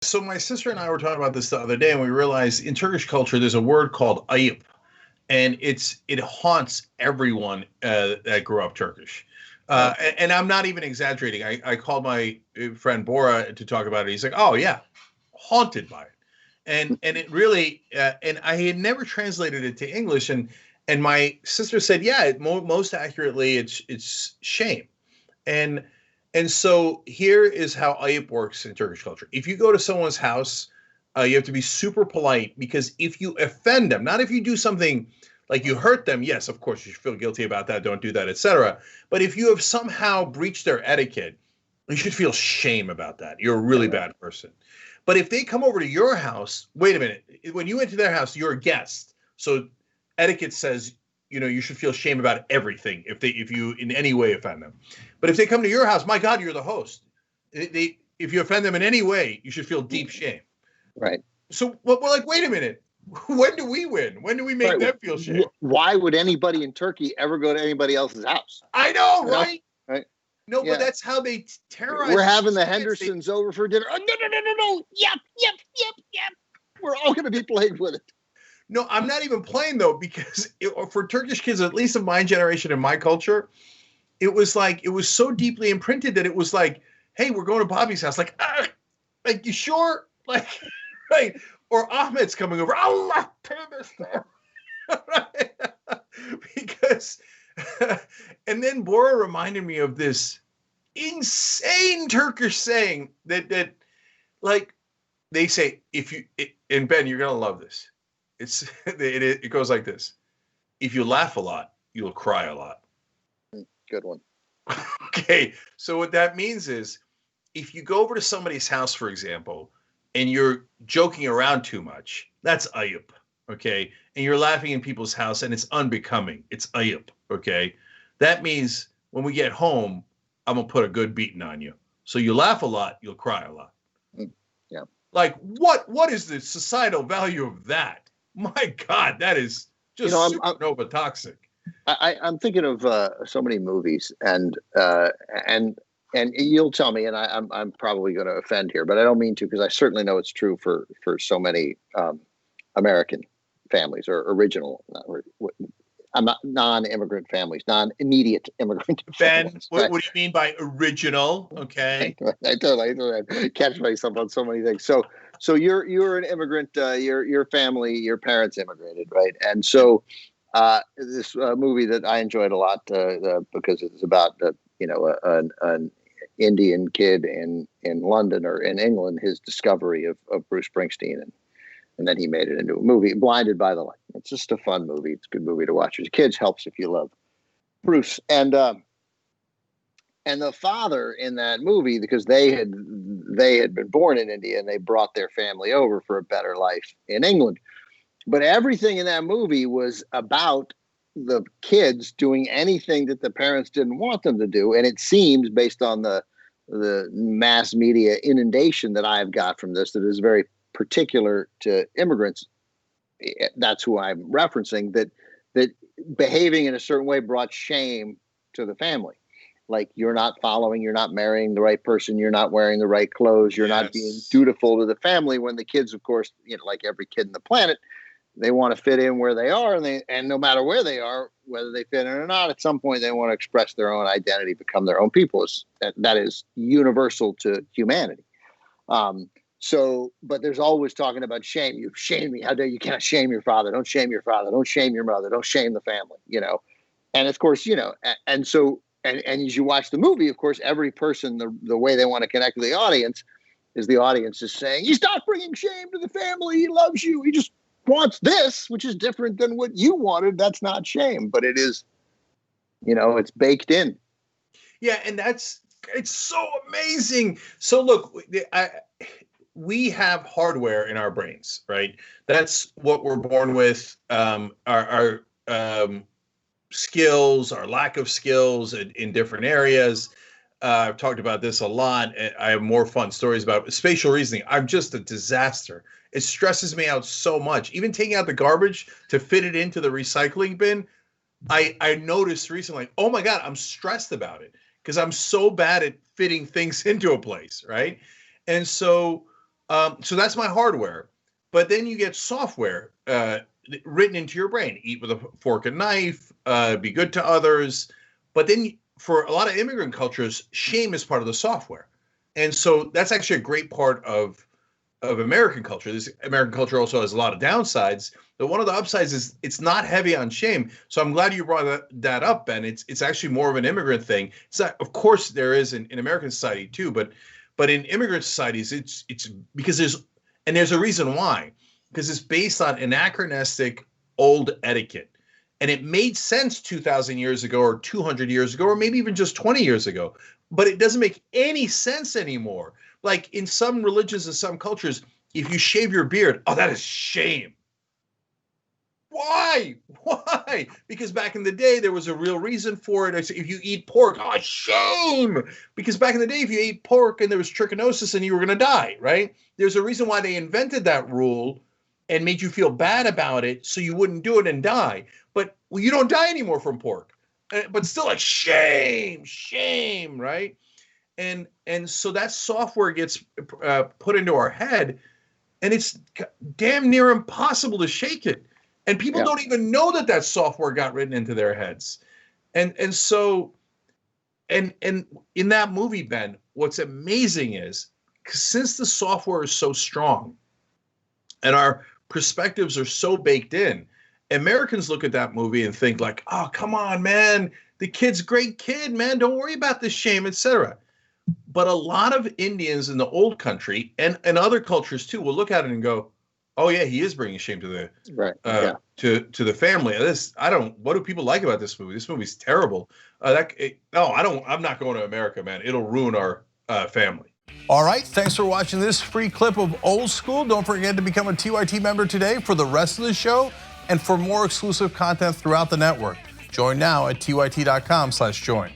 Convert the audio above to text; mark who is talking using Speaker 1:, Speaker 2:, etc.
Speaker 1: So my sister and I were talking about this the other day, and we realized in Turkish culture there's a word called ayıp, and it haunts everyone that grew up Turkish.
Speaker 2: Right.
Speaker 1: And I'm not even exaggerating. I called my friend Bora to talk about it. He's like, "Oh yeah, haunted by it," and it really and I had never translated it to English, and my sister said, "Yeah, most accurately, it's shame." And and so here is how ayıp works in Turkish culture. If you go to someone's house, you have to be super polite because if you offend them, not if you do something like you hurt them, yes, of course you should feel guilty about that, don't do that, etc. But if you have somehow breached their etiquette, you should feel shame about that. You're a really bad person. But if they come over to your house, wait a minute. When you enter their house, you're a guest. So etiquette says, you should feel shame about everything if you in any way offend them. But if they come to your house, my God, you're the host. If you offend them in any way, you should feel deep shame.
Speaker 2: Right.
Speaker 1: So we're like, wait a minute. When do we win? When do we make them feel shame?
Speaker 2: Why would anybody in Turkey ever go to anybody else's house?
Speaker 1: I know, right?
Speaker 2: Right.
Speaker 1: No, but that's how they terrorize.
Speaker 2: We're having the Hendersons over for dinner. Oh, no. Yep. We're all going to be plagued with it.
Speaker 1: No, I'm not even playing, though, because for Turkish kids, at least of my generation and my culture, it was so deeply imprinted that it was like, hey, we're going to Bobby's house. Like, you sure? Like, right. Or Ahmed's coming over. Allah, because, and then Bora reminded me of this insane Turkish saying that like, they say, and Ben, you're going to love this. It goes like this. If you laugh a lot, you'll cry a lot.
Speaker 2: Good one.
Speaker 1: Okay. So what that means is if you go over to somebody's house, for example, and you're joking around too much, that's ayıp. Okay. And you're laughing in people's house and it's unbecoming. It's ayıp. Okay. That means when we get home, I'm going to put a good beating on you. So you laugh a lot, you'll cry a lot.
Speaker 2: Yeah.
Speaker 1: Like what is the societal value of that? My God, that is just supernova toxic.
Speaker 2: I'm thinking of so many movies, and you'll tell me, and I'm probably going to offend here, but I don't mean to, because I certainly know it's true for so many American families or original, I'm not non-immigrant families, non-immediate immigrant families.
Speaker 1: Ben, what do you mean by original? Okay,
Speaker 2: I totally catch myself on so many things. So you're an immigrant. Your family, your parents immigrated, right? And so this movie that I enjoyed a lot because it's about an Indian kid in London or in England, his discovery of Bruce Springsteen, and then he made it into a movie, Blinded by the Light. It's just a fun movie. It's a good movie to watch as kids. Helps if you love Bruce. And the father in that movie, because they had been born in India and they brought their family over for a better life in England. But everything in that movie was about the kids doing anything that the parents didn't want them to do. And it seems, based on the mass media inundation that I've got from this, that is very particular to immigrants. That's who I'm referencing, that behaving in a certain way brought shame to the family. Like, you're not following, you're not marrying the right person, you're not wearing the right clothes, you're not being dutiful to the family, when the kids, of course, like every kid on the planet, they want to fit in where they are, and no matter where they are, whether they fit in or not, at some point they want to express their own identity, become their own people. That is universal to humanity. But there's always talking about shame. You've shamed me. How dare you? Can't shame your father. Don't shame your father. Don't shame your mother. Don't shame the family. And of course, and so as you watch the movie, of course, every person, the way they want to connect with the audience is the audience is saying, "You stop bringing shame to the family. He loves you. He just wants this, which is different than what you wanted." That's not shame, but it is, it's baked in.
Speaker 1: Yeah. And it's so amazing. So look, we have hardware in our brains, right? That's what we're born with. Our skills, our lack of skills in different areas. I've talked about this a lot. I have more fun stories about it. Spatial reasoning. I'm just a disaster. It stresses me out so much. Even taking out the garbage to fit it into the recycling bin, I noticed recently, oh my God, I'm stressed about it because I'm so bad at fitting things into a place, right? And so So that's my hardware. But then you get software written into your brain. Eat with a fork and knife, be good to others. But then for a lot of immigrant cultures, shame is part of the software. And so that's actually a great part of American culture. This American culture also has a lot of downsides. But one of the upsides is it's not heavy on shame. So I'm glad you brought that up, Ben. It's actually more of an immigrant thing. It's not, of course, there is in American society too, but in immigrant societies, it's because there's a reason why. Because it's based on anachronistic old etiquette. And it made sense 2,000 years ago or 200 years ago, or maybe even just 20 years ago. But it doesn't make any sense anymore. Like in some religions and some cultures, if you shave your beard, oh, that is shame. Why? Why? Because back in the day, there was a real reason for it. If you eat pork, oh, shame. Because back in the day, if you ate pork and there was trichinosis and you were going to die, right? There's a reason why they invented that rule and made you feel bad about it so you wouldn't do it and die. But you don't die anymore from pork. But still like shame, right? And so that software gets put into our head, and it's damn near impossible to shake it. And people don't even know that software got written into their heads. And so in that movie, Ben, what's amazing is since the software is so strong and our perspectives are so baked in, Americans look at that movie and think like, oh, come on, man, the kid's a great kid, man, don't worry about this shame, etc. But a lot of Indians in the old country and other cultures too will look at it and go, oh yeah, he is bringing shame to the to the family. What do people like about this movie? This movie's terrible. I'm not going to America, man. It'll ruin our family.
Speaker 3: All right, thanks for watching this free clip of Old School. Don't forget to become a TYT member today for the rest of the show and for more exclusive content throughout the network. Join now at tyt.com/join.